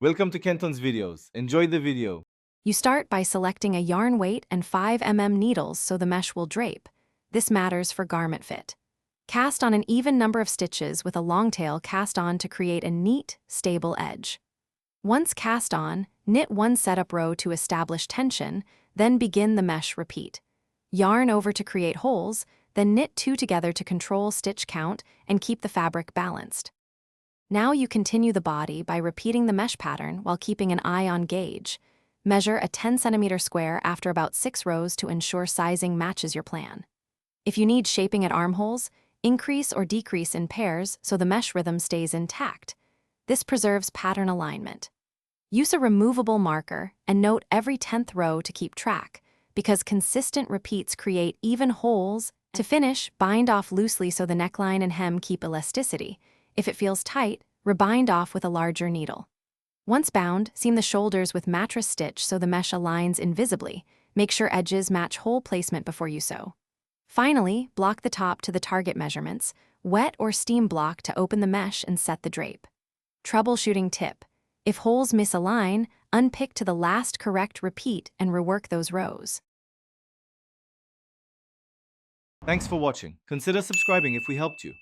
Welcome to Kenton's videos. Enjoy the video. You start by selecting a yarn weight and 5 mm needles so the mesh will drape. This matters for garment fit. Cast on an even number of stitches with a long tail cast on to create a neat, stable edge. Once cast on, knit one setup row to establish tension, then begin the mesh repeat. Yarn over to create holes, then knit 2 together to control stitch count and keep the fabric balanced. Now you continue the body by repeating the mesh pattern while keeping an eye on gauge. Measure a 10 cm square after about 6 rows to ensure sizing matches your plan. If you need shaping at armholes, increase or decrease in pairs so the mesh rhythm stays intact. This preserves pattern alignment. Use a removable marker and note every 10th row to keep track, because consistent repeats create even holes. To finish, bind off loosely so the neckline and hem keep elasticity. If it feels tight, rebind off with a larger needle. Once bound, seam the shoulders with mattress stitch so the mesh aligns invisibly. Make sure edges match hole placement before you sew. Finally, block the top to the target measurements, wet or steam block to open the mesh and set the drape. Troubleshooting tip: if holes misalign, unpick to the last correct repeat and rework those rows. Thanks for watching. Consider subscribing if we helped you.